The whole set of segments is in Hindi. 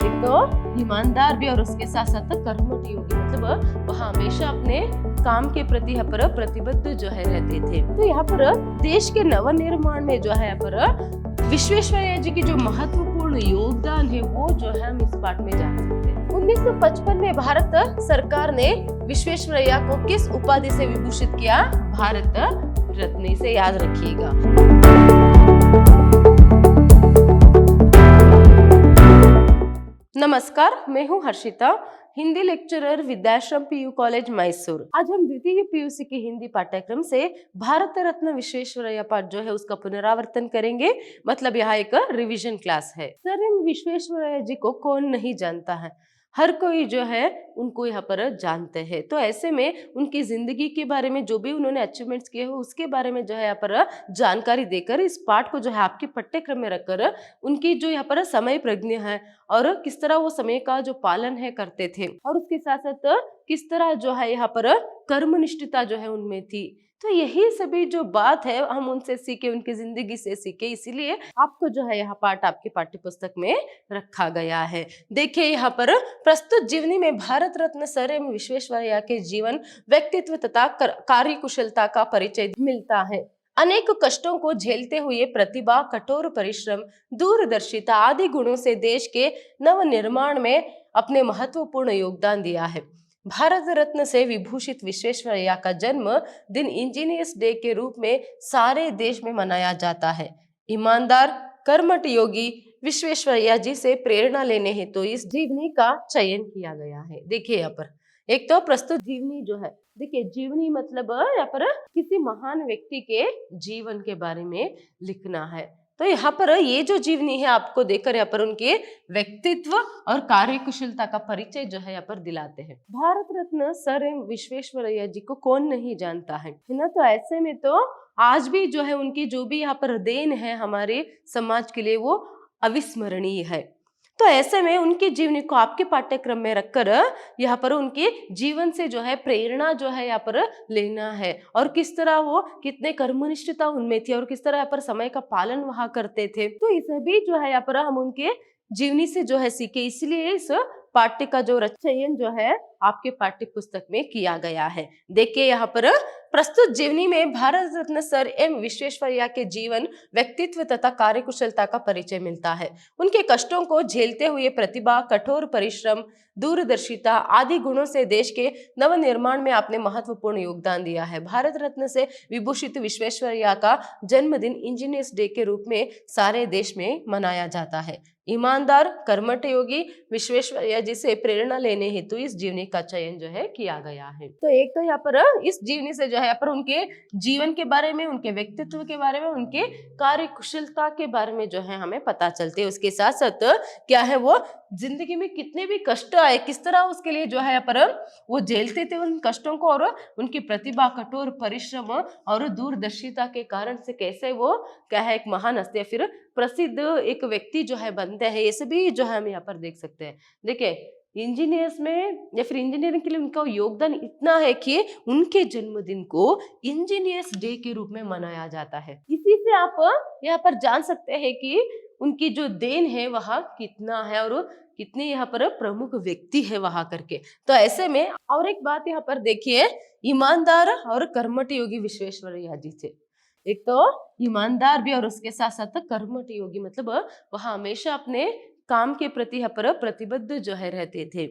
एक तो ईमानदार भी और उसके साथ साथ कर्मठ योगी, मतलब वह हमेशा अपने काम के प्रति यहाँ पर प्रतिबद्ध जो है रहते थे। तो यहाँ पर देश के नवनिर्माण में जो है यहाँ पर विश्वेश्वरैया जी की जो महत्वपूर्ण योगदान है वो जो है हम इस पाठ में जान सकते हैं। 1955 में भारत सरकार ने विश्वेश्वरैया को किस उपाधि से विभूषित किया? भारत रत्न। इसे याद रखिएगा। नमस्कार, मैं हूँ Harshita, Hindi lecturer Vidyashram PU college Mysore. आज हम द्वितीय पीयूसी के हिंदी पाठ्यक्रम से भारत रत्न विश्वेश्वरैया पाठ जो है उसका पुनरावर्तन करेंगे। मतलब यहाँ एक रिवीजन क्लास है। सर एम विश्वेश्वरैया जी को कौन नहीं जानता है? हर कोई जो है उनको यहाँ पर जानते हैं। तो ऐसे में उनकी जिंदगी के बारे में जो भी उन्होंने अचीवमेंट्स किए हो उसके बारे में जो है यहाँ पर जानकारी देकर इस पाठ को जो है आपके पाठ्यक्रम में रखकर उनकी जो यहाँ पर समय प्रज्ञा है और किस तरह वो समय का जो पालन है करते थे और उसके साथ साथ किस तरह जो है यहाँ पर कर्मनिष्ठता जो है उनमें थी। तो यही सभी जो बात है हम उनसे सीखे, उनकी जिंदगी से सीखे, इसीलिए आपको जो है यहाँ पाठ आपके पाठ्य पुस्तक में रखा गया है। देखिए यहाँ पर प्रस्तुत जीवनी में भारत रत्न सर एम विश्वेश्वरैया के जीवन, व्यक्तित्व तथा कार्यकुशलता का परिचय मिलता है। अनेक कष्टों को झेलते हुए प्रतिभा, कठोर परिश्रम, दूरदर्शिता आदि गुणों से देश के नवनिर्माण में अपने महत्वपूर्ण योगदान दिया है। भारत रत्न से विभूषित विश्वेश्वरैया का जन्म दिन इंजीनियर्स डे के रूप में सारे देश में मनाया जाता है। ईमानदार कर्मठ योगी विश्वेश्वरैया जी से प्रेरणा लेने हेतु तो इस जीवनी का चयन किया गया है। देखिए यहाँ पर एक तो प्रस्तुत जीवनी जो है, देखिए जीवनी मतलब यहाँ पर किसी महान व्यक्ति के जीवन के बारे में लिखना है। तो यहाँ पर ये जो जीवनी है आपको देखकर यहाँ पर उनके व्यक्तित्व और कार्यकुशलता का परिचय जो है यहाँ पर दिलाते हैं। भारत रत्न सर एम विश्वेश्वरैया जी को कौन नहीं जानता है ना। तो ऐसे में तो आज भी जो है उनकी जो भी यहाँ पर देन है हमारे समाज के लिए वो अविस्मरणीय है। तो ऐसे में उनकी जीवनी को आपके पाठ्यक्रम में रखकर यहाँ पर उनके जीवन से जो है प्रेरणा जो है यहाँ पर लेना है और किस तरह वो कितने कर्मनिष्ठता उनमें थी और किस तरह यहाँ पर समय का पालन वहां करते थे। तो ये सभी जो है यहाँ पर हम उनके जीवनी से जो है सीखे, इसलिए इस पाठ्य का जो चयन जो है आपके पाठ्य पुस्तक में किया गया है। देखिए यहाँ पर प्रस्तुत जीवनी में भारत रत्न सर एम विश्वेश्वरैया के जीवन, व्यक्तित्व तथा कार्यकुशलता का परिचय मिलता है। उनके कष्टों को झेलते हुए प्रतिभा, कठोर परिश्रम, दूरदर्शिता आदि गुणों से देश के नवनिर्माण में आपने महत्वपूर्ण योगदान दिया है। भारत रत्न से विभूषित विश्वेश्वरैया का जन्मदिन इंजीनियर्स डे के रूप में सारे देश में मनाया जाता है। ईमानदार कर्मठ योगी विश्वेश्वरैया जी से प्रेरणा लेने हेतु इस जीवनी का चयन जो है किया गया है। तो एक तो यहाँ पर इस जीवनी से जो है यहाँ पर उनके जीवन के बारे में, उनके व्यक्तित्व के बारे में, उनके कार्यकुशलता के बारे में जो है हमें पता चलते हैं। उसके साथ साथ क्या है वो जिंदगी में कितने भी कष्ट आए किस तरह उसके लिए जो है यहाँ पर वो झेलते थे उन कष्टों को और उनकी प्रतिभा, कठोर परिश्रम और दूरदर्शिता के कारण से कैसे वो क्या है एक महान हस्ती या फिर प्रसिद्ध एक व्यक्ति जो है बनते हैं, ये सभी जो है हम यहाँ पर देख सकते हैं। देखिए इंजीनियर्स में या फिर इंजीनियरिंग के लिए उनका योगदान इतना है कि उनके जन्मदिन को इंजीनियर्स डे के रूप में मनाया जाता है। इसी से आप यहाँ पर जान सकते हैं कि उनकी जो देन है वह कितना है और कितने यहाँ पर प्रमुख व्यक्ति है वहां करके। तो ऐसे में और एक बात यहाँ पर देखिए, ईमानदार और कर्मठ योगी विश्वेश्वरैया जी थे। एक तो ईमानदार भी और उसके साथ साथ कर्मठ योगी, मतलब वह हमेशा अपने काम के प्रति यहाँ पर प्रतिबद्ध जो है रहते थे,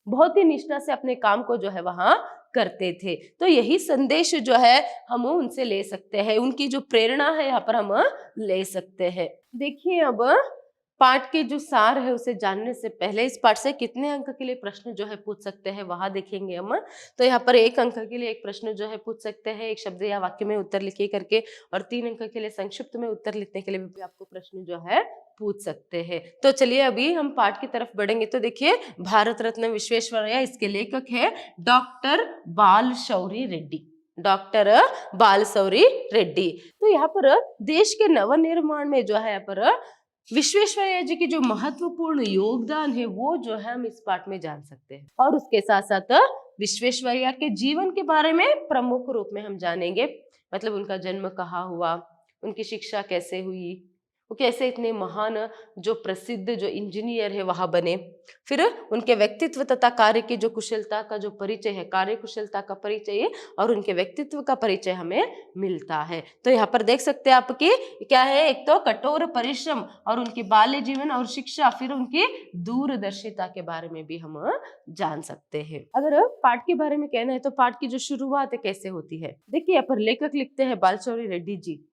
बहुत ही निष्ठा से अपने काम को जो है वहां करते थे। तो यही संदेश जो है हम उनसे ले सकते हैं, उनकी जो प्रेरणा है यहाँ पर हम ले सकते हैं। देखिए अब पाठ के जो सार है उसे जानने से पहले इस पाठ से कितने अंक के लिए प्रश्न जो है पूछ सकते हैं वहां देखेंगे हम। तो यहाँ पर 1 अंक के लिए एक प्रश्न जो है पूछ सकते हैं, एक शब्द या वाक्य में उत्तर लिखिए करके, और 3 अंक के लिए संक्षिप्त में उत्तर लिखने के लिए भी आपको प्रश्न जो है पूछ सकते हैं। तो चलिए अभी हम पाठ की तरफ बढ़ेंगे। तो देखिए भारत रत्न विश्वेश्वरैया, इसके लेखक है डॉक्टर बालशौरी रेड्डी, डॉक्टर बालशौरी रेड्डी। तो यहाँ पर देश के नवनिर्माण में जो है यहाँ पर विश्वेश्वरैया जी की जो महत्वपूर्ण योगदान है वो जो है हम इस पाठ में जान सकते हैं। और उसके साथ साथ विश्वेश्वरैया के जीवन के बारे में प्रमुख रूप में हम जानेंगे, मतलब उनका जन्म कहाँ हुआ, उनकी शिक्षा कैसे हुई, वो कैसे इतने महान जो प्रसिद्ध जो इंजीनियर है वहां बने। फिर उनके व्यक्तित्व तथा कार्य की जो कुशलता का जो परिचय है, कार्य कुशलता का परिचय और उनके व्यक्तित्व का परिचय हमें मिलता है। तो यहाँ पर देख सकते हैं आपकी क्या है, एक तो कठोर परिश्रम और उनकी बाल्य जीवन और शिक्षा, फिर उनकी दूरदर्शिता के बारे में भी हम जान सकते हैं। अगर पाठ के बारे में कहना है तो पाठ की जो शुरुआत है कैसे होती है, देखिए यहाँ पर लेखक लिखते हैं बालचौरी रेड्डी जी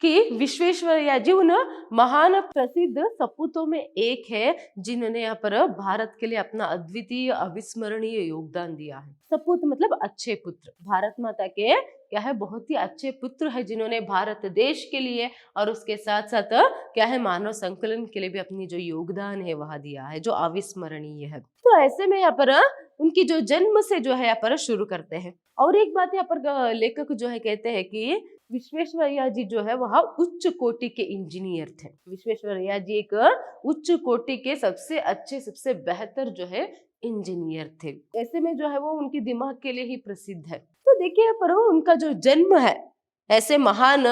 कि विश्वेश्वरैया जी उन महान प्रसिद्ध सपूतों में एक है जिन्होंने यहाँ पर भारत के लिए अपना अद्वितीय अविस्मरणीय योगदान दिया है। सपूत मतलब अच्छे पुत्र, भारत माता के क्या है बहुत ही अच्छे पुत्र है जिन्होंने भारत देश के लिए और उसके साथ साथ क्या है मानव संकलन के लिए भी अपनी जो योगदान है वह दिया है, जो अविस्मरणीय है। तो ऐसे में यहाँ पर उनकी जो जन्म से जो है यहाँ पर शुरू करते हैं। और एक बात यहाँ पर लेखक जो है कहते हैं कि विश्वेश्वरैया जी जो है वह उच्च कोटि के इंजीनियर थे। विश्वेश्वरैया जी एक उच्च कोटि के सबसे अच्छे सबसे बेहतर जो है इंजीनियर थे। ऐसे में जो है वो उनके दिमाग के लिए ही प्रसिद्ध है। तो देखिए यहाँ पर उनका जो जन्म है, ऐसे महान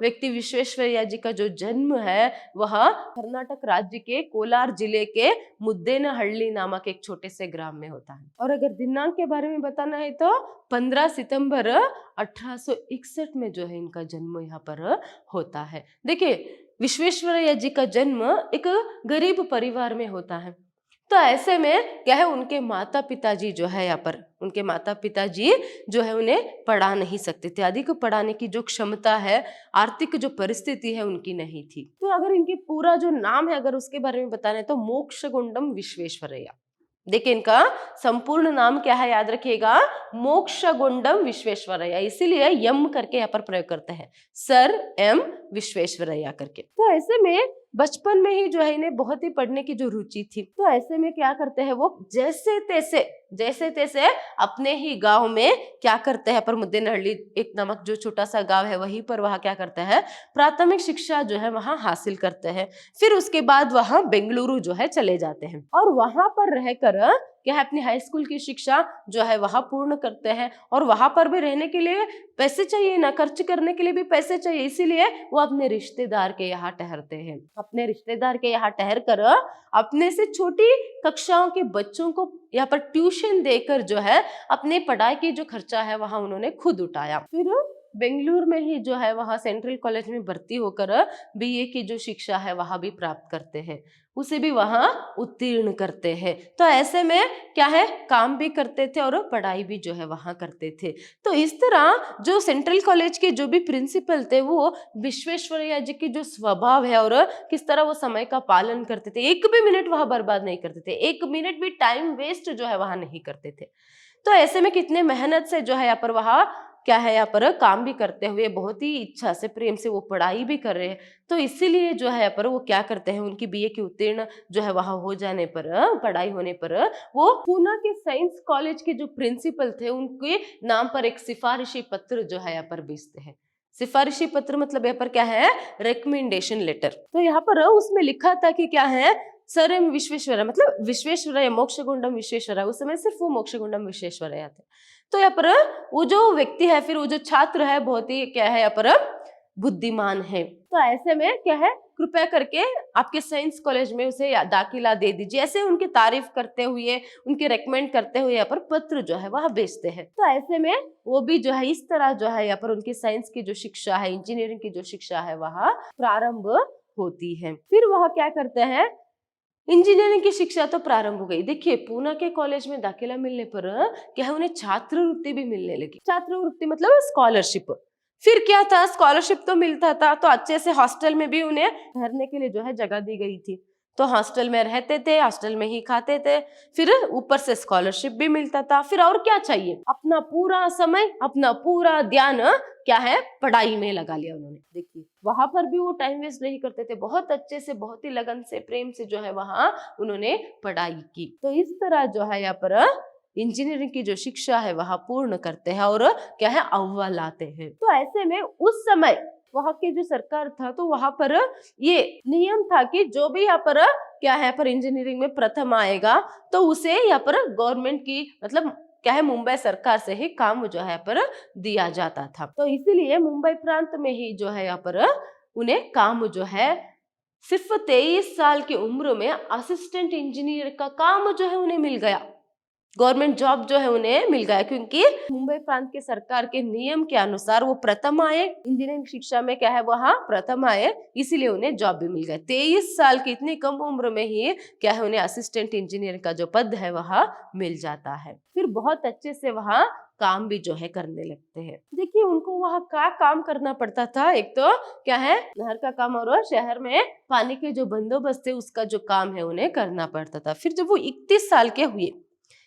व्यक्ति विश्वेश्वरैया जी का जो जन्म है वह कर्नाटक राज्य के कोलार जिले के मुद्देनहಳ್ಳಿ नामक एक छोटे से ग्राम में होता है। और अगर दिनांक के बारे में बताना है तो 15 सितंबर 1861 में जो है इनका जन्म यहाँ पर होता है। देखिए विश्वेश्वरैया जी का जन्म एक गरीब परिवार में होता है। तो ऐसे में क्या है उनके माता पिताजी जो है यहाँ पर उनके माता पिताजी जो है उन्हें पढ़ा नहीं सकते थे, अधिक पढ़ाने की जो क्षमता है, आर्थिक जो परिस्थिति है उनकी नहीं थी। तो अगर इनके पूरा जो नाम है अगर उसके बारे में बताना है तो मोक्षगुंडम विश्वेश्वरैया। देखिए इनका संपूर्ण नाम क्या है याद रखिएगा, मोक्षगुंडम विश्वेश्वरैया, इसीलिए यम करके यहाँ पर प्रयोग करते हैं, सर एम विश्वेश्वरैया करके। तो ऐसे में बचपन में ही जो है इन्हें बहुत ही पढ़ने की जो रुचि थी। तो ऐसे में क्या करते हैं वो जैसे तैसे अपने ही गांव में क्या करते हैं पर मुद्देनहಳ್ಳಿ एक नामक जो छोटा सा गांव है वहीं पर वहां क्या करते हैं प्राथमिक शिक्षा जो है वहां हासिल करते हैं। फिर उसके बाद वहां बेंगलुरु जो है चले जाते हैं और वहां पर रहकर क्या है अपनी हाई स्कूल की शिक्षा जो है वहां पूर्ण करते हैं। और वहां पर भी रहने के लिए पैसे चाहिए ना, खर्च करने के लिए भी पैसे चाहिए, इसीलिए वो अपने रिश्तेदार के यहाँ ठहरते हैं। अपने रिश्तेदार के यहाँ ठहर कर अपने से छोटी कक्षाओं के बच्चों को यहाँ पर ट्यूशन देकर जो है अपने पढ़ाई की जो खर्चा है वहां उन्होंने खुद उठाया। फिर बेंगलुरु में ही जो है वहां सेंट्रल कॉलेज में भर्ती होकर बीए की जो शिक्षा है वहां भी प्राप्त करते हैं, उसे भी वहां उत्तीर्ण करते हैं। तो ऐसे में क्या है काम भी करते थे और पढ़ाई भी जो है वहां करते थे। तो इस तरह जो सेंट्रल कॉलेज के जो भी प्रिंसिपल थे वो विश्वेश्वरैया जी की जो स्वभाव है और किस तरह वो समय का पालन करते थे, एक भी मिनट वहां बर्बाद नहीं करते थे, एक मिनट भी टाइम वेस्ट जो है वहां नहीं करते थे। तो ऐसे में कितने मेहनत से जो है यहाँ पर वहां क्या है यहाँ पर काम भी करते हुए बहुत ही इच्छा से प्रेम से वो पढ़ाई भी कर रहे हैं। तो इसीलिए जो है यहाँ पर वो क्या करते हैं उनकी बीए की उत्तीर्ण जो है वहां हो जाने पर पढ़ाई होने पर वो पूना के साइंस कॉलेज के जो प्रिंसिपल थे उनके नाम पर एक सिफारिशी पत्र जो है यहाँ पर भेजते हैं। सिफारिशी पत्र मतलब यहाँ पर क्या है रिकमेंडेशन लेटर। तो यहाँ पर उसमें लिखा था कि क्या है सर एम विश्वेश्वरैया मतलब विश्वेश्वरैया मोक्षगुंडम विश्वेश्वरैया, उस समय सिर्फ वो मोक्षगुंडम विश्वेश्वरैया थे। तो यहाँ पर वो जो व्यक्ति है फिर वो जो छात्र है बहुत ही क्या है यहाँ पर बुद्धिमान है। तो ऐसे में क्या है कृपया करके आपके साइंस कॉलेज में उसे दाखिला दे दीजिए, ऐसे उनकी तारीफ करते हुए उनके रेकमेंड करते हुए यहाँ पर पत्र जो है वह भेजते हैं। तो ऐसे में वो भी जो है इस तरह जो है यहाँ पर उनकी साइंस की जो शिक्षा है, इंजीनियरिंग की जो शिक्षा है वह प्रारंभ होती है। फिर वह क्या करते हैं इंजीनियरिंग की शिक्षा तो प्रारंभ हो गई। देखिए पूना के कॉलेज में दाखिला मिलने पर क्या है उन्हें छात्रवृत्ति भी मिलने लगी। छात्रवृत्ति मतलब स्कॉलरशिप। फिर क्या था स्कॉलरशिप तो मिलता था तो अच्छे से हॉस्टल में भी उन्हें ठहरने के लिए जो है जगह दी गई थी, तो हॉस्टल में रहते थे, हॉस्टल में ही खाते थे, फिर ऊपर से स्कॉलरशिप भी मिलता था। फिर और क्या चाहिए, अपना पूरा समय अपना पूरा ध्यान क्या है पढ़ाई में लगा लिया उन्होंने। देखिए वहां पर भी वो टाइम वेस्ट नहीं करते थे, बहुत अच्छे से बहुत ही लगन से प्रेम से जो है वहां उन्होंने पढ़ाई की। तो इस तरह जो है यहाँ पर इंजीनियरिंग की जो शिक्षा है वह पूर्ण करते हैं और क्या है अव्वल आते हैं। तो ऐसे में उस समय वहां की जो सरकार था तो वहां पर ये नियम था कि जो भी यहाँ पर क्या है पर इंजीनियरिंग में प्रथम आएगा तो उसे यहाँ पर गवर्नमेंट की मतलब क्या है मुंबई सरकार से ही काम जो है यहाँ पर दिया जाता था। तो इसीलिए मुंबई प्रांत में ही जो है यहाँ पर उन्हें काम जो है सिर्फ 23 साल की उम्र में असिस्टेंट इंजीनियर का काम जो है उन्हें मिल गया, गवर्नमेंट जॉब जो है उन्हें मिल गया, क्योंकि मुंबई प्रांत के सरकार के नियम के अनुसार वो प्रथम आए, इंजीनियरिंग शिक्षा में क्या है वहाँ प्रथम आए, इसीलिए उन्हें जॉब भी मिल गया। 23 साल की इतनी कम उम्र में ही क्या है उन्हें असिस्टेंट इंजीनियर का जो पद है वहाँ मिल जाता है। फिर बहुत अच्छे से वहाँ काम भी जो है करने लगते हैं। देखिए उनको वहाँ क्या काम करना पड़ता था, एक तो क्या है नहर का काम और शहर में पानी के जो बंदोबस्त है उसका जो काम है उन्हें करना पड़ता था। फिर जब वो 31 साल के हुए,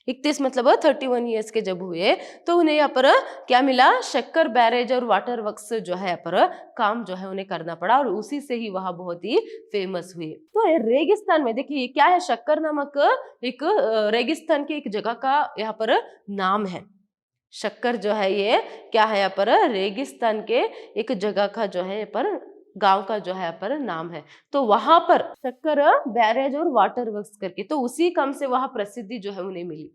31 मतलब 31 ईयर्स के जब हुए, तो उन्हें यहाँ पर क्या मिला, शक्कर बैरेज और वाटर वर्क्स जो है यहाँ पर काम जो है उन्हें करना पड़ा, और उसी से ही वह बहुत ही फेमस हुए। तो रेगिस्तान में देखिए क्या है, शक्कर नामक एक रेगिस्तान की एक जगह का यहाँ पर नाम है। शक्कर जो है ये क्या है यहाँ पर रेगिस्तान के एक जगह का जो है यहाँ पर गांव का जो है यहाँ पर नाम है। तो वहां पर शक्कर बैरेज और वाटर वर्क्स करके, तो उसी काम से वहां प्रसिद्धि जो है उन्हें मिली।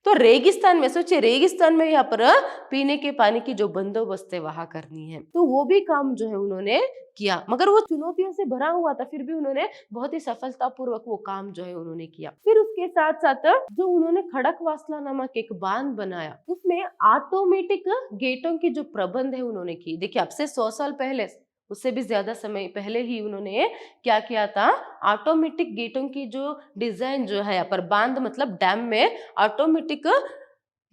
तो रेगिस्तान में सोचिए, रेगिस्तान में यहाँ पर पीने के पानी की जो बंदोबस्त है वहां करनी है, तो वो भी काम जो है उन्होंने किया, मगर वो चुनौतियों से भरा हुआ था, फिर भी उन्होंने बहुत ही सफलतापूर्वक वो काम जो है उन्होंने किया। फिर उसके साथ साथ जो उन्होंने खड़कवासला नामक एक बांध बनाया, उसमें ऑटोमेटिक गेटों की जो प्रबंध है उन्होंने की। देखिए अब से 100 साल पहले, उससे भी ज्यादा समय पहले ही उन्होंने क्या किया था, ऑटोमेटिक गेटों की जो डिजाइन जो है यहाँ पर बांध मतलब डैम में ऑटोमेटिक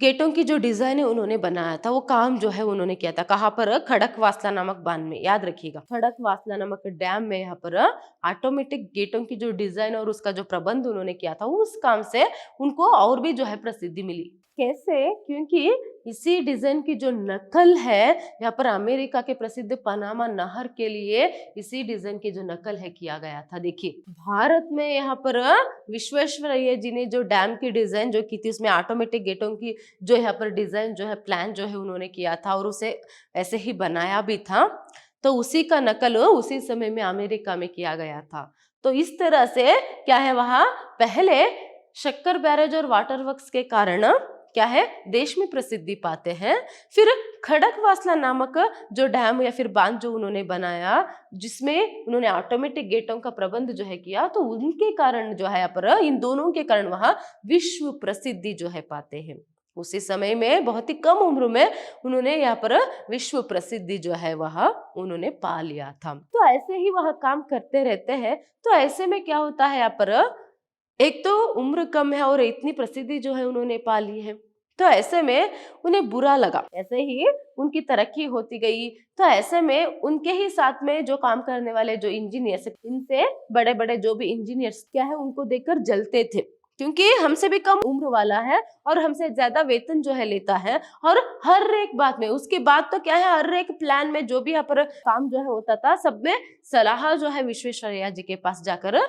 गेटों की जो डिजाइन है उन्होंने बनाया था, वो काम जो है उन्होंने किया था। कहाँ पर, खड़कवासला नामक बांध में, याद रखिएगा खड़कवासला नामक डैम में यहाँ पर ऑटोमेटिक गेटों की जो डिजाइन और उसका जो प्रबंध उन्होंने किया था, उस काम से उनको और भी जो है प्रसिद्धि मिली। कैसे, क्योंकि इसी डिजाइन की जो नकल है यहाँ पर अमेरिका के प्रसिद्ध पनामा नहर के लिए इसी डिजाइन की जो नकल है किया गया था। देखिए भारत में यहाँ पर विश्वेश्वरैया जी ने जो डैम की डिजाइन जो की थी, उसमें ऑटोमेटिक गेटों की जो यहाँ पर डिजाइन जो है प्लान जो है उन्होंने किया था और उसे ऐसे ही बनाया भी था, तो उसी का नकल उसी समय में अमेरिका में किया गया था। तो इस तरह से क्या है, वहां पहले शक्कर बैरेज और वाटर वर्क्स के कारण क्या है देश में प्रसिद्धि पाते हैं। फिर खड़कवासला नामक जो डैम या फिर बांध जो उन्होंने बनाया, जिसमें उन्होंने ऑटोमेटिक गेटों का प्रबंध जो है किया, तो उनके कारण जो है यहाँ पर इन दोनों के कारण वहां विश्व प्रसिद्धि जो है पाते हैं। उसी समय में बहुत ही कम उम्र में उन्होंने यहाँ पर विश्व प्रसिद्धि जो है वह उन्होंने पा लिया था। तो ऐसे ही वह काम करते रहते हैं। तो ऐसे में क्या होता है, यहाँ पर एक तो उम्र कम है और इतनी प्रसिद्धि जो है उन्होंने पा ली है, तो ऐसे में उन्हें बुरा लगा। ऐसे ही उनकी तरक्की होती गई, तो ऐसे में उनके ही साथ में जो काम करने वाले जो इंजीनियर्स, इनसे बड़े बड़े जो भी इंजीनियर्स क्या है उनको देखकर जलते थे, क्योंकि हमसे भी कम उम्र वाला है और हमसे ज्यादा वेतन जो है लेता है, और हर एक बात में, उसके बाद तो क्या है हर एक प्लान में जो भी यहाँ पर काम जो है होता था, सब में सलाह जो है विश्वेश्वरैया जी के पास जाकर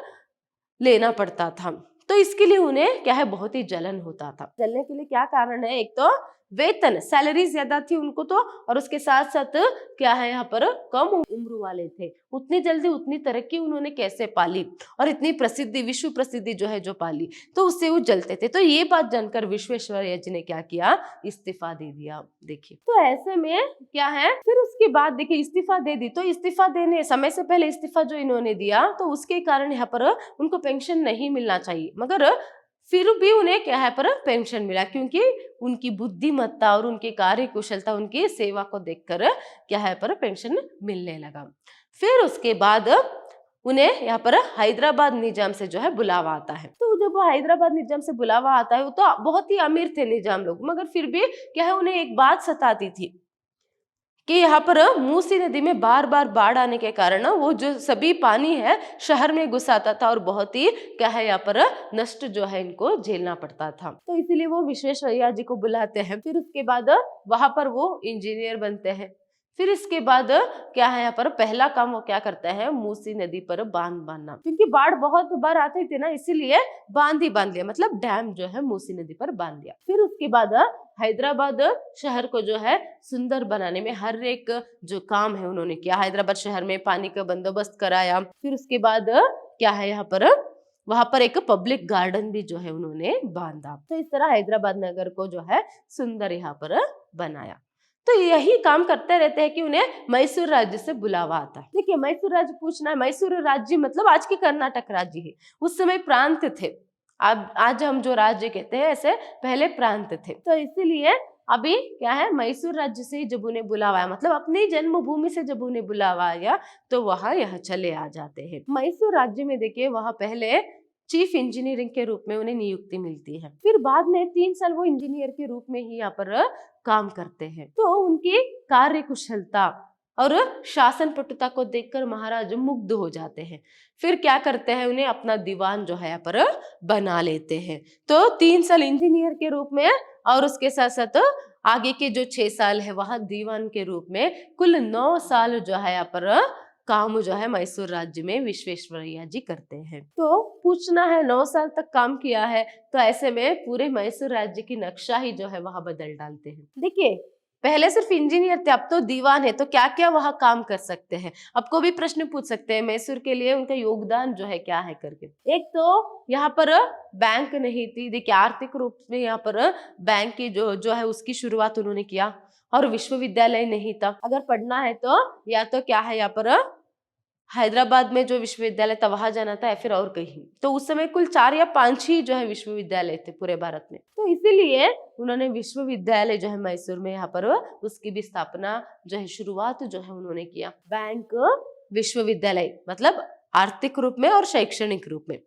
लेना पड़ता था। तो इसके लिए उन्हें क्या है बहुत ही जलन होता था। जलने के लिए क्या कारण है, एक तो वेतन, सैलरी ज्यादा थी उनको तो, और उसके साथ साथ क्या है यहाँ पर कम उम्र वाले थे। उतनी जल्दी उतनी तरक्की उन्होंने कैसे पाली और इतनी प्रसिद्धि, विश्व प्रसिद्धि जो है जो पाली, तो उससे वो जलते थे। तो ये बात जानकर विश्वेश्वरैया जी ने क्या किया, इस्तीफा दे दिया। देखिए तो ऐसे में क्या है, फिर उसके बाद देखिए इस्तीफा दे दी, तो इस्तीफा देने समय से पहले इस्तीफा जो इन्होंने दिया, तो उसके कारण यहाँ पर उनको पेंशन नहीं मिलना चाहिए, मगर फिर भी उन्हें क्या है पर पेंशन मिला, क्योंकि उनकी बुद्धिमत्ता और उनकी कार्य कुशलता, उनकी सेवा को देखकर क्या है पर पेंशन मिलने लगा। फिर उसके बाद उन्हें यहाँ पर हैदराबाद निजाम से जो है बुलावा आता है। तो जब हैदराबाद निजाम से बुलावा आता है, वो तो बहुत ही अमीर थे निजाम लोग, मगर फिर भी क्या है उन्हें एक बात सताती थी कि यहाँ पर मूसी नदी में बार बार बाढ़ आने के कारण वो जो सभी पानी है शहर में घुस आता था, और बहुत ही क्या है यहाँ पर नष्ट जो है इनको झेलना पड़ता था। तो इसीलिए वो विश्वेश्वरैया जी को बुलाते हैं। फिर उसके बाद वहां पर वो इंजीनियर बनते हैं। फिर इसके बाद क्या है यहाँ पर पहला काम वो क्या करते हैं, मूसी नदी पर बांध बांधना, क्योंकि बाढ़ बहुत बार आती थी ना, इसीलिए बांध ही बांध लिया, मतलब डैम जो है मूसी नदी पर बांध दिया। फिर उसके बाद हैदराबाद शहर को जो है सुंदर बनाने में हर एक जो काम है उन्होंने किया। हैदराबाद शहर में पानी का बंदोबस्त कराया। फिर उसके बाद क्या है यहाँ पर वहां पर एक पब्लिक गार्डन भी जो है उन्होंने बांधा। तो इस तरह हैदराबाद नगर को जो है सुंदर यहाँ पर बनाया। तो यही काम करते रहते हैं कि उन्हें मैसूर राज्य से बुलावा आता है। देखिए, मैसूर राज्य पूछना है, मैसूर राज्य मतलब आज की कर्नाटक राज्य है, उस समय प्रांत थे। अब आज हम जो राज्य कहते हैं, ऐसे पहले प्रांत थे। तो इसीलिए अभी क्या है, मैसूर राज्य से जब उन्हें बुलावा आया, मतलब अपनी जन्मभूमि से जब उन्हें बुलावा आया, तो वहां यह चले आ जाते हैं। मैसूर राज्य में देखिए, वहां पहले चीफ इंजीनियरिंग के रूप में उन्हें नियुक्ति मिलती है। फिर बाद में 3 साल वो इंजीनियर के रूप में ही यहाँ पर काम करते हैं। तो उनकी कार्य कुशलता और शासन पटुता को देखकर महाराज मुग्ध हो जाते हैं। फिर क्या करते हैं, उन्हें अपना दीवान जो है यहाँ पर बना लेते हैं। तो 3 साल इंजीनियर के रूप में और उसके साथ साथ आगे के जो 6 साल है वहां दीवान के रूप में, कुल 9 साल जो है यहाँ पर काम जो है मैसूर राज्य में विश्वेश्वरैया जी करते हैं। तो पूछना है, 9 साल तक काम किया है, तो ऐसे में पूरे मैसूर राज्य की नक्शा ही जो है वहां बदल डालते हैं। देखिए, पहले सिर्फ इंजीनियर थे, अब तो दीवान है, तो क्या क्या वहां काम कर सकते हैं। आपको भी प्रश्न पूछ सकते हैं मैसूर के लिए उनका योगदान जो है क्या है करके। एक तो यहाँ पर बैंक नहीं थी, देखिए आर्थिक रूप में यहाँ पर बैंक की जो है उसकी शुरुआत उन्होंने किया, और विश्वविद्यालय नहीं था। अगर पढ़ना है तो या तो क्या है, यहाँ पर हैदराबाद में जो विश्वविद्यालय था वहां जाना था, या फिर और कहीं। तो उस समय कुल 4 या 5 ही जो है विश्वविद्यालय थे पूरे भारत में। तो इसीलिए उन्होंने विश्वविद्यालय जो है मैसूर में यहाँ पर उसकी भी स्थापना जो है, शुरुआत जो है उन्होंने किया। बैंक, विश्वविद्यालय मतलब आर्थिक रूप में और शैक्षणिक रूप में।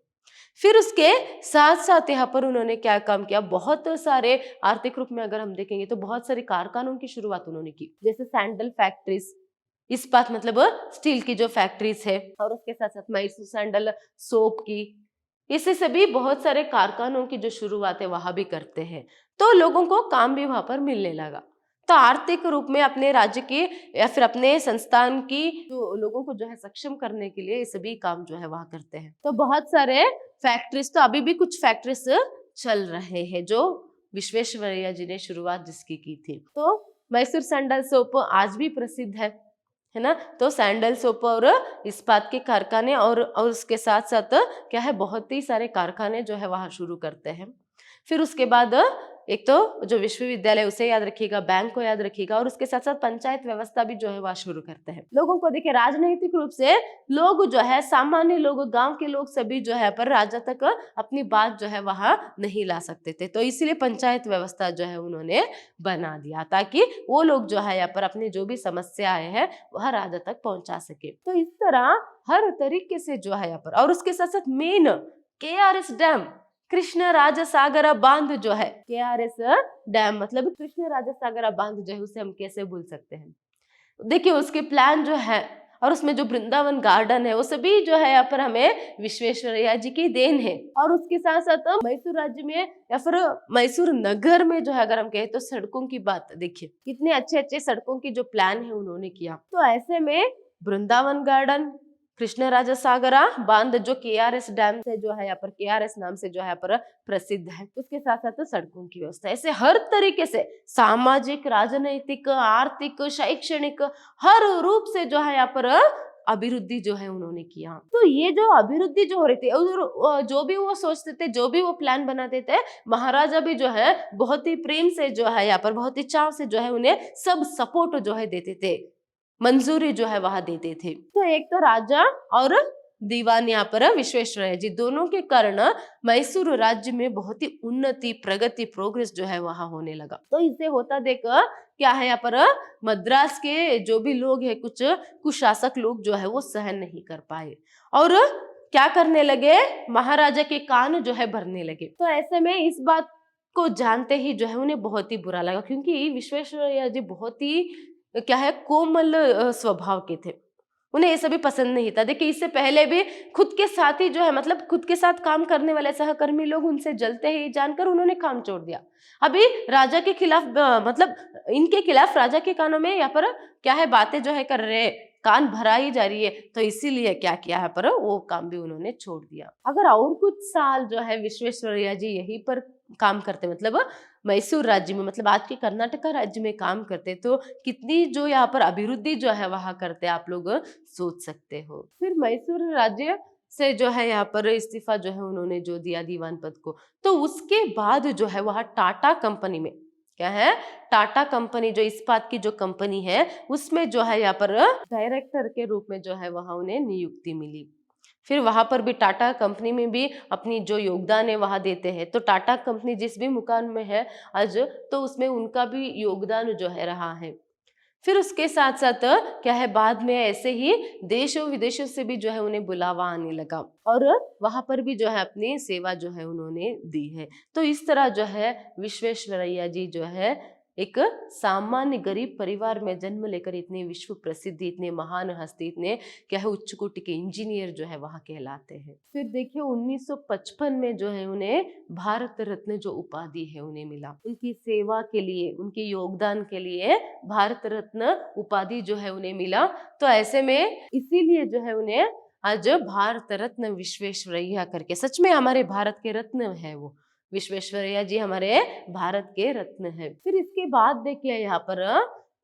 फिर उसके साथ साथ यहाँ पर उन्होंने क्या काम किया, बहुत सारे आर्थिक रूप में अगर हम देखेंगे तो बहुत सारे कारखानों की शुरुआत उन्होंने की, जैसे सैंडल फैक्ट्रीज, इस्पात मतलब स्टील की जो फैक्ट्रीज है, और उसके साथ साथ मैसूर सैंडल सोप की, इससे सभी बहुत सारे कारखानों की जो शुरुआत है वहां भी करते हैं। तो लोगों को काम भी वहां पर मिलने लगा। तो आर्थिक रूप में अपने राज्य की या फिर अपने संस्थान की जो लोगों को जो है सक्षम करने के लिए ये सभी काम जो है वहां करते हैं। तो बहुत सारे फैक्ट्रीज, तो अभी भी कुछ फैक्ट्रीज चल रहे हैं जो विश्वेश्वरैया जी ने शुरुआत जिसकी की थी। तो मैसूर सैंडल सोप आज भी प्रसिद्ध है ना। तो सैंडल सोप और इस्पात के कारखाने और उसके साथ साथ क्या है, बहुत ही सारे कारखाने जो है वहां शुरू करते हैं। फिर उसके बाद एक तो जो विश्वविद्यालय उसे याद रखिएगा, बैंक को याद रखिएगा, और उसके साथ साथ पंचायत व्यवस्था भी जो है वह शुरू करते हैं। लोगों को देखिए, राजनीतिक रूप से लोग जो है, सामान्य लोग, गांव के लोग सभी जो है पर राजा तक अपनी बात जो है वहां नहीं ला सकते थे। तो इसीलिए पंचायत व्यवस्था जो है उन्होंने बना दिया, ताकि वो लोग जो है यहाँ पर अपनी जो भी समस्याएं हैं वह राजा तक पहुंचा सके। तो इस तरह हर तरीके से जो है यहाँ पर, और उसके साथ साथ मेन KRS डैम, कृष्ण राजा सागर बांध जो है, KRS डैम मतलब कृष्ण राजा सागर बांध जो है, उसे हम कैसे भूल सकते हैं। देखिए उसके प्लान जो है, और उसमें जो वृंदावन गार्डन है, वो सभी जो है यहाँ पर हमें विश्वेश्वरैया जी की देन है। और उसके साथ साथ मैसूर राज्य में या फिर मैसूर नगर में जो है अगर हम कहें तो सड़कों की बात देखिए, कितने अच्छे अच्छे सड़कों की जो प्लान है उन्होंने किया। तो ऐसे में वृंदावन गार्डन, कृष्ण राजा सागरा बांध जो KRS डैम से जो है यहाँ पर, KRS नाम से जो है यहाँ पर प्रसिद्ध है, उसके साथ साथ सड़कों की व्यवस्था, ऐसे हर तरीके से सामाजिक, राजनैतिक, आर्थिक, शैक्षणिक हर रूप से जो है यहाँ पर अभिवृद्धि जो है उन्होंने किया। तो ये जो अभिवृद्धि जो हो रही थी, और जो भी वो सोचते थे, जो भी वो प्लान बनाते थे, महाराजा भी जो है बहुत ही प्रेम से जो है यहाँ पर, बहुत ही चाव से जो है उन्हें सब सपोर्ट जो है देते थे, मंजूरी जो है वहां देते थे। तो एक तो राजा और दीवान यहाँ पर विश्वेश्वरैया जी दोनों के कारण मैसूर राज्य में बहुत ही उन्नति, प्रगति, प्रोग्रेस जो है वहां होने लगा। तो इसे होता देख क्या है यहाँ पर मद्रास के जो भी लोग हैं, कुछ कुशासक लोग जो है वो सहन नहीं कर पाए, और क्या करने लगे, महाराजा के कान जो है भरने लगे। तो ऐसे में इस बात को जानते ही जो है उन्हें बहुत ही बुरा लगा, क्योंकि विश्वेश्वरैया जी बहुत ही क्या है, कोमल स्वभाव के थे, उन्हें ये सभी पसंद नहीं था। देखिए इससे पहले भी खुद के साथ ही जो है, मतलब खुद के साथ काम करने वाले सहकर्मी लोग उनसे जलते ही जानकर उन्होंने काम छोड़ दिया। अभी राजा के खिलाफ मतलब इनके खिलाफ राजा के कानों में यहाँ पर क्या है, बातें जो है कर रहे, कान भराई जा रही है, तो इसीलिए क्या किया है पर वो काम भी उन्होंने छोड़ दिया। अगर और कुछ साल जो है विश्वेश्वरैया जी यहीं पर काम करते, मतलब मैसूर राज्य में, मतलब आज के कर्नाटका राज्य में काम करते, तो कितनी जो यहाँ पर अभिवृद्धि जो है वहां करते, आप लोग सोच सकते हो। फिर मैसूर राज्य से जो है यहाँ पर इस्तीफा जो है उन्होंने जो दिया दीवान पद को, तो उसके बाद जो है वहां टाटा कंपनी में क्या है, टाटा कंपनी जो इस्पात की जो कंपनी है उसमें जो है यहाँ पर डायरेक्टर के रूप में जो है वहां उन्हें नियुक्ति मिली। फिर वहां पर भी टाटा कंपनी में भी अपनी जो योगदान है वहां देते हैं। तो टाटा कंपनी जिस भी मुकाम में है आज, तो उसमें उनका भी योगदान जो है रहा है। फिर उसके साथ साथ क्या है, बाद में ऐसे ही देशों विदेशों से भी जो है उन्हें बुलावा आने लगा और वहां पर भी जो है अपनी सेवा जो है उन्होंने दी है। तो इस तरह जो है विश्वेश्वरैया जी जो है एक सामान्य गरीब परिवार में जन्म लेकर इतने विश्व प्रसिद्ध, इतने महान हस्ती, इतने क्या है उच्च कोटि के इंजीनियर जो है वहां कहलाते हैं। फिर देखिए 1955 में जो है उन्हें भारत रत्न जो उपाधि है उन्हें मिला। उनकी सेवा के लिए, उनके योगदान के लिए भारत रत्न उपाधि जो है उन्हें मिला। तो ऐसे में इसीलिए जो है उन्हें आज भारत रत्न विश्वेश्वरैया करके, सच में हमारे भारत के रत्न है वो, विश्वेश्वरैया जी हमारे भारत के रत्न है। फिर इसके बाद देखिए यहाँ पर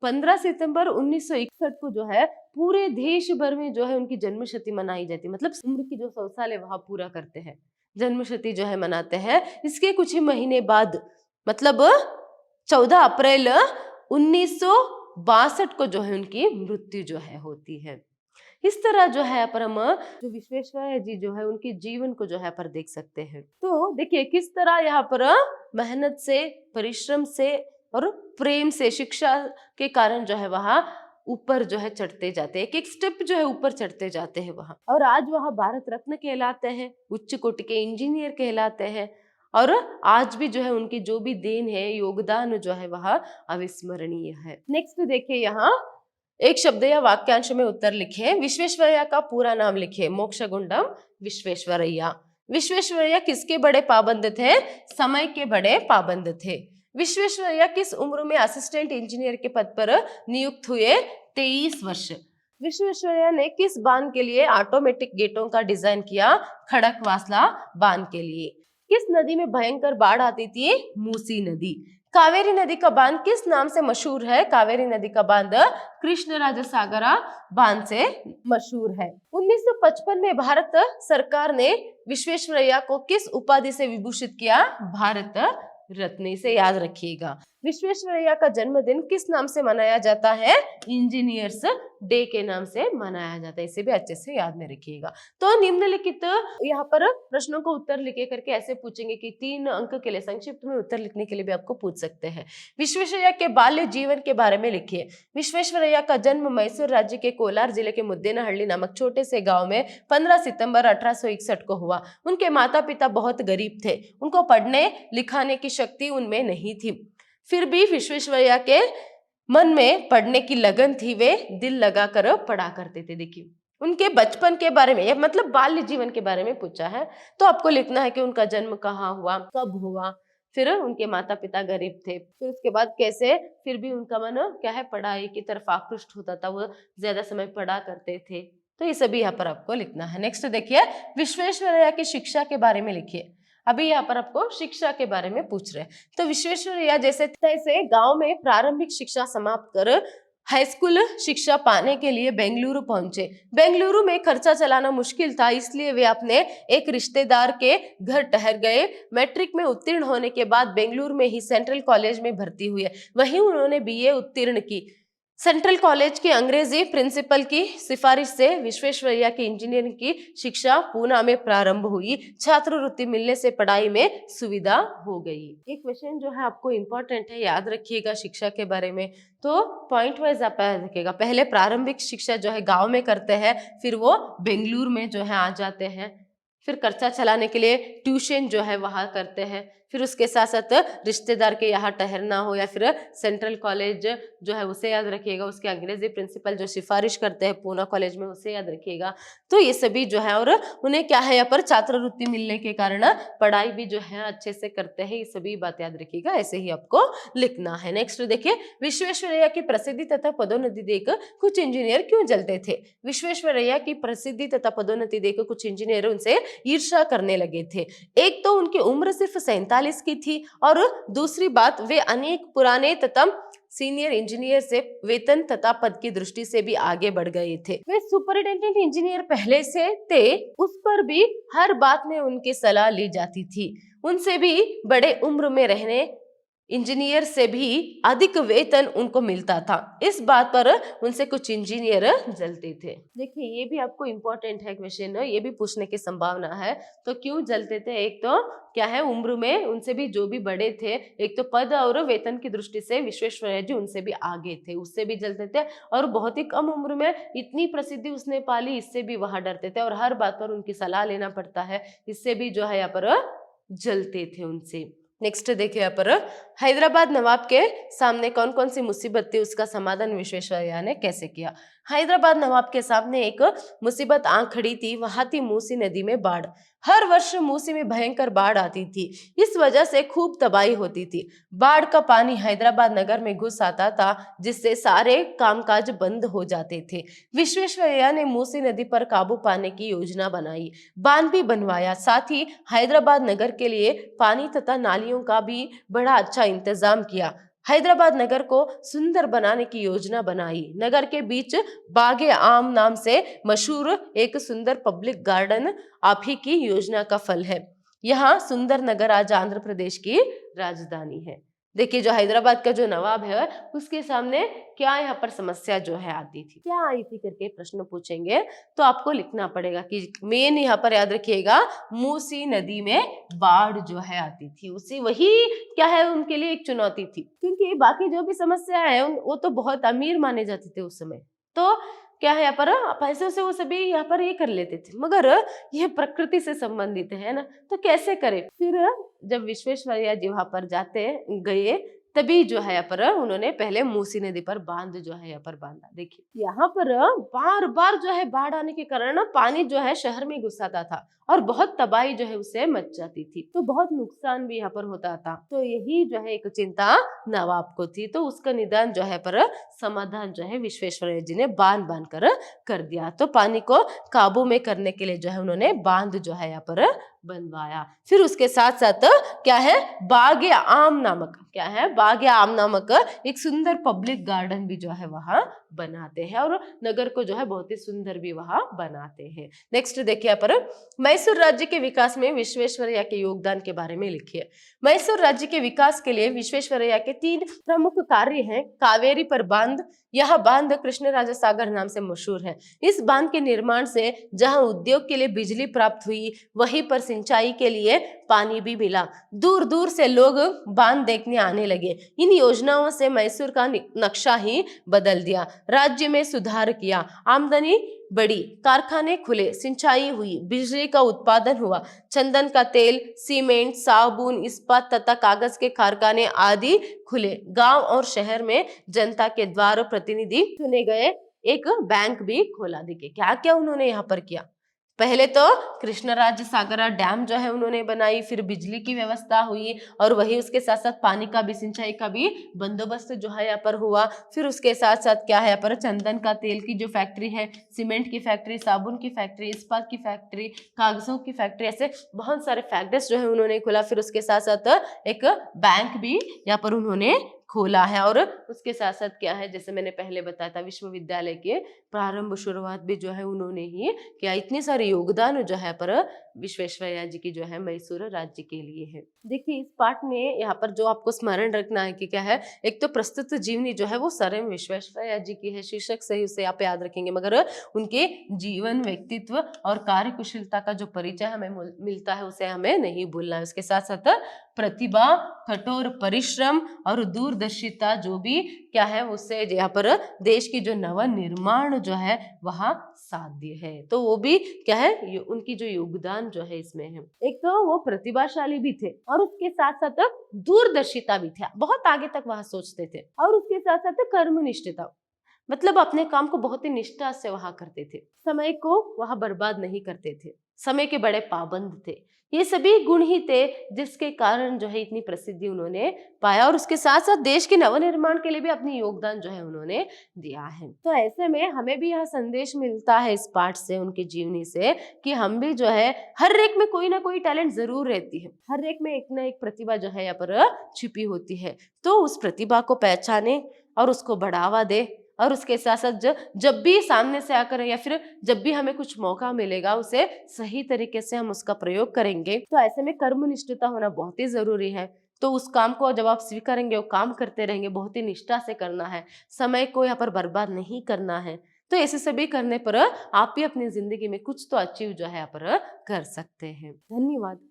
15 सितंबर 1961 को जो है पूरे देश भर में जो है उनकी जन्मशती मनाई जाती है। मतलब उम्र की जो 100 साल है वहां पूरा करते हैं, जन्मशती जो है मनाते हैं। इसके कुछ ही महीने बाद मतलब 14 अप्रैल 1962 को जो है उनकी मृत्यु जो है होती है। इस तरह जो है पर हम जो विश्वेश्वरैया जी जो है उनके जीवन को जो है पर देख सकते हैं। तो देखिए किस तरह यहाँ पर मेहनत से, परिश्रम से और प्रेम से, शिक्षा के कारण जो है वहाँ ऊपर जो है चढ़ते जाते हैं, एक एक स्टेप जो है ऊपर चढ़ते जाते हैं वहाँ, और आज वहाँ भारत रत्न कहलाते हैं, उच्च कोटि के इंजीनियर कहलाते हैं। और आज भी जो है उनकी जो भी देन है, योगदान जो है वह अविस्मरणीय है। नेक्स्ट देखिए यहाँ एक शब्द या वाक्यांश में उत्तर लिखे। विश्वेश्वरैया का पूरा नाम लिखे, मोक्षगुंडम विश्वेश्वरैया। विश्वेश्वरैया किसके बड़े पाबंद थे? समय के बड़े पाबंद थे। विश्वेश्वरैया किस उम्र में असिस्टेंट इंजीनियर के पद पर नियुक्त हुए? 23 वर्ष। विश्वेश्वरैया ने किस बांध के लिए ऑटोमेटिक गेटों का डिजाइन किया? खड़कवासला बांध के लिए। किस नदी में भयंकर बाढ़ आती थी? मूसी नदी। कावेरी नदी का बांध किस नाम से मशहूर है? कावेरी नदी का बांध कृष्णराजसागरा बांध से मशहूर है। 1955 में भारत सरकार ने विश्वेश्वरैया को किस उपाधि से विभूषित किया? भारत रत्न। इसे याद रखिएगा। विश्वेश्वरैया का जन्मदिन किस नाम से मनाया जाता है? इंजीनियर्स डे के नाम से मनाया जाता है। इसे भी अच्छे से याद में रखिएगा। तो निम्नलिखित यहाँ पर प्रश्नों को उत्तर लिखे करके ऐसे पूछेंगे कि 3 अंक के लिए संक्षिप्त में उत्तर लिखने के लिए भी आपको पूछ सकते हैं। विश्वेश्वरैया के बाल्य जीवन के बारे में लिखिए। विश्वेश्वरैया का जन्म मैसूर राज्य के कोलार जिले के मुद्देनहಳ್ಳಿ नामक छोटे से गांव में 15 सितंबर 1861 को हुआ। उनके माता पिता बहुत गरीब थे, उनको पढ़ने लिखाने की शक्ति उनमें नहीं थी। फिर भी विश्वेश्वरैया के मन में पढ़ने की लगन थी, वे दिल लगाकर पढ़ा करते थे। देखिए उनके बचपन के बारे में, मतलब बाल्य जीवन के बारे में पूछा है, तो आपको लिखना है कि उनका जन्म कहाँ हुआ, कब हुआ, फिर उनके माता पिता गरीब थे, फिर उसके बाद कैसे फिर भी उनका मन क्या है पढ़ाई की तरफ आकृष्ट होता था, वो ज्यादा समय पढ़ा करते थे। तो ये सभी यहाँ पर आपको लिखना है। नेक्स्ट देखिए विश्वेश्वरैया की शिक्षा के बारे में लिखिए। अभी यहाँ पर आपको शिक्षा के बारे में पूछ रहे हैं। तो विश्वेश्वरैया जैसे तैसे गांव में प्रारंभिक शिक्षा समाप्त कर हाई स्कूल शिक्षा पाने के लिए बेंगलुरु पहुंचे। बेंगलुरु में खर्चा चलाना मुश्किल था, इसलिए वे अपने एक रिश्तेदार के घर ठहर गए। मैट्रिक में उत्तीर्ण होने के बाद बेंगलुरु में ही सेंट्रल कॉलेज में भर्ती हुए। वहीं उन्होंने बीए उत्तीर्ण की। सेंट्रल कॉलेज के अंग्रेजी प्रिंसिपल की सिफारिश से विश्वेश्वरैया की इंजीनियरिंग की शिक्षा पूना में प्रारंभ हुई। छात्रवृत्ति मिलने से पढ़ाई में सुविधा हो गई। एक क्वेश्चन जो है आपको इम्पोर्टेंट है, याद रखिएगा शिक्षा के बारे में, तो पॉइंट वाइज आप याद रखिएगा। पहले प्रारंभिक शिक्षा जो है गांव में करते हैं, फिर वो बेंगलुरु में जो है आ जाते हैं, फिर खर्चा चलाने के लिए ट्यूशन जो है वहां करते हैं, फिर उसके साथ साथ रिश्तेदार के यहाँ ठहरना हो या फिर सेंट्रल कॉलेज जो है उसे याद रखिएगा, उसके अंग्रेजी प्रिंसिपल जो सिफारिश करते हैं पूना कॉलेज में उसे याद रखिएगा। तो ये सभी जो है, और उन्हें क्या है यहाँ पर छात्रवृत्ति मिलने के कारण पढ़ाई भी जो है अच्छे से करते हैं, ये सभी बात याद रखिएगा, ऐसे ही आपको लिखना है। नेक्स्ट देखिए विश्वेश्वरैया की प्रसिद्धि तथा पदोन्नति देख कुछ इंजीनियर क्यों जलते थे? विश्वेश्वरैया की प्रसिद्धि तथा पदोन्नति देख कुछ इंजीनियर उनसे ईर्ष्या करने लगे थे। एक तो उनकी उम्र सिर्फ 47 की थी, और दूसरी बात वे अनेक पुराने तथा सीनियर इंजीनियर से वेतन तथा पद की दृष्टि से भी आगे बढ़ गए थे। वे सुपरिटेंडेंट इंजीनियर पहले से थे, उस पर भी हर बात में उनकी सलाह ली जाती थी। उनसे भी बड़े उम्र में रहने इंजीनियर से भी अधिक वेतन उनको मिलता था। इस बात पर उनसे कुछ इंजीनियर जलते थे। देखिए ये भी आपको इम्पोर्टेंट है क्वेश्चन, ये भी पूछने की संभावना है। तो क्यों जलते थे? एक तो क्या है, उम्र में उनसे भी जो भी बड़े थे, एक तो पद और वेतन की दृष्टि से विश्वेश्वरैया जी उनसे भी आगे थे, उससे भी जलते थे। और बहुत ही कम उम्र में इतनी प्रसिद्धि उसने पाली, इससे भी वहां डरते थे और हर बात पर उनकी सलाह लेना पड़ता है, इससे भी जो है यहाँ पर जलते थे उनसे। नेक्स्ट देखिए यहाँ पर, हैदराबाद नवाब के सामने कौन कौन सी मुसीबत थी, उसका समाधान विश्वेश्वरैया ने कैसे किया? हैदराबाद नवाब के सामने एक मुसीबत आ खड़ी थी, वहां थी मूसी नदी में बाढ़। हर वर्ष मूसी में भयंकर बाढ़ आती थी, इस वजह से खूब तबाही होती थी। बाढ़ का पानी हैदराबाद नगर में घुस आता था, जिससे सारे कामकाज बंद हो जाते थे। विश्वेश्वरैया ने मूसी नदी पर काबू पाने की योजना बनाई, बांध भी बनवाया, साथ ही हैदराबाद नगर के लिए पानी तथा नालियों का भी बड़ा अच्छा इंतजाम किया। हैदराबाद नगर को सुंदर बनाने की योजना बनाई। नगर के बीच बागे आम नाम से मशहूर एक सुंदर पब्लिक गार्डन आप ही की योजना का फल है। यहाँ सुंदर नगर आज आंध्र प्रदेश की राजधानी है। देखिए जो हैदराबाद का जो नवाब है, उसके सामने क्या यहाँ पर समस्या जो है आती थी, क्या आई थी करके प्रश्न पूछेंगे तो आपको लिखना पड़ेगा कि मेन यहाँ पर याद रखिएगा, मूसी नदी में बाढ़ जो है आती थी, उसी वही क्या है उनके लिए एक चुनौती थी। क्योंकि बाकी जो भी समस्या है वो तो बहुत अमीर माने जाते थे उस समय, तो क्या है यहाँ पर पैसों से वो सभी यहाँ पर ये कर लेते थे, मगर यह प्रकृति से संबंधित है ना, तो कैसे करे? फिर जब विश्वेश्वरैया जी वहां पर जाते गए, तभी जो है यहाँ पर उन्होंने पहले मूसी नदी पर बांध जो है यहाँ पर बांधा। देखिए यहाँ पर बार बार जो है बाढ़ आने के कारण पानी जो है शहर में घुस आता था और बहुत तबाही जो है उससे मच जाती थी, तो बहुत नुकसान भी यहाँ पर होता था। तो यही जो है एक चिंता नवाब को थी, तो उसका निदान जो है पर समाधान जो है विश्वेश्वरैया जी ने बांध बांध कर दिया। तो पानी को काबू में करने के लिए जो है उन्होंने बांध जो है यहाँ पर बनवाया। फिर उसके साथ साथ क्या है, बागे आम नामक, क्या है, बागे आम नामक एक सुंदर पब्लिक गार्डन भी जो है वहां बनाते हैं और नगर को जो है बहुत ही सुंदर भी वहां बनाते हैं। नेक्स्ट देखिए यहाँ पर, मैसूर राज्य के विकास में विश्वेश्वरैया के योगदान के बारे में लिखिए। मैसूर राज्य के विकास के लिए विश्वेश्वरैया के 3 प्रमुख कार्य हैं। कावेरी पर बांध, यह बांध कृष्णराजा सागर नाम से मशहूर है। इस बांध के निर्माण से जहां उद्योग के लिए बिजली प्राप्त हुई, वहीं पर सिंचाई के लिए पानी भी मिला। दूर दूर से लोग बांध देखने आने लगे। इन योजनाओं से मैसूर का नक्शा ही बदल दिया, राज्य में सुधार किया, आमदनी बढ़ी, कारखाने खुले, सिंचाई हुई, बिजली का उत्पादन हुआ, चंदन का तेल, सीमेंट, साबुन, इस्पात तथा कागज के कारखाने आदि खुले। गांव और शहर में जनता के द्वारा प्रतिनिधि चुने गए, एक बैंक भी खोला। देखिए क्या क्या उन्होंने यहाँ पर किया। पहले तो कृष्णराज सागरा डैम जो है उन्होंने बनाई, फिर बिजली की व्यवस्था हुई और वही उसके साथ साथ पानी का भी, सिंचाई का भी बंदोबस्त जो है यहाँ पर हुआ। फिर उसके साथ साथ क्या है यहाँ पर, चंदन का तेल की जो फैक्ट्री है, सीमेंट की फैक्ट्री, साबुन की फैक्ट्री, इस्पात की फैक्ट्री, कागजों की फैक्ट्री, ऐसे बहुत सारे फैक्ट्रीज जो है उन्होंने खोला। फिर उसके साथ साथ एक बैंक भी यहाँ पर उन्होंने खोला है और उसके साथ साथ क्या है, जैसे मैंने पहले बताया था, विश्वविद्यालय के प्रारंभ शुरुआत भी जो है उन्होंने ही किया। इतनी सारी योगदान जो है पर विश्वेश्वरैया जी की जो है मैसूर राज्य के लिए है। देखिए इस पाठ में यहाँ पर जो आपको स्मरण रखना है कि क्या है, एक तो प्रस्तुत जीवनी जो है वो सर एम विश्वेश्वरैया जी की है, शीर्षक से ही उसे आप याद रखेंगे, मगर उनके जीवन, व्यक्तित्व और कार्यकुशलता का जो परिचय हमें मिलता है उसे हमें नहीं भूलना है। उसके साथ साथ प्रतिभा, कठोर परिश्रम और दूरदर्शिता जो भी क्या है उससे यहाँ पर देश की जो नवनिर्माण जो है वहाँ साध्य है। तो वो भी क्या है, उनकी जो योगदान जो है इसमें है। एक तो वो प्रतिभाशाली भी थे और उसके साथ साथ दूरदर्शिता भी थी, बहुत आगे तक वहां सोचते थे, और उसके साथ साथ कर्मनिष्ठता, मतलब अपने काम को बहुत ही निष्ठा से वहां करते थे, समय को वहां बर्बाद नहीं करते थे, समय के बड़े पाबंद थे। ये सभी गुण ही थे जिसके कारण जो है इतनी प्रसिद्धि उन्होंने पाया और उसके साथ साथ देश के नवनिर्माण के लिए भी अपनी योगदान जो है उन्होंने दिया है। तो ऐसे में हमें भी यह संदेश मिलता है इस पाठ से, उनकी जीवनी से, कि हम भी जो है, हर एक में कोई ना कोई टैलेंट जरूर रहती है, हर एक में एक ना एक प्रतिभा जो है यहाँ पर छिपी होती है। तो उस प्रतिभा को पहचाने और उसको बढ़ावा दे, और उसके साथ साथ जब भी सामने से आकर या फिर जब भी हमें कुछ मौका मिलेगा उसे सही तरीके से हम उसका प्रयोग करेंगे। तो ऐसे में कर्मनिष्ठता होना बहुत ही जरूरी है। तो उस काम को जब आप स्वीकारेंगे, वो काम करते रहेंगे, बहुत ही निष्ठा से करना है, समय को यहाँ पर बर्बाद नहीं करना है, तो ऐसे सभी करने पर आप भी अपनी ज़िंदगी में कुछ तो अचीव जो है यहाँ पर कर सकते हैं। धन्यवाद।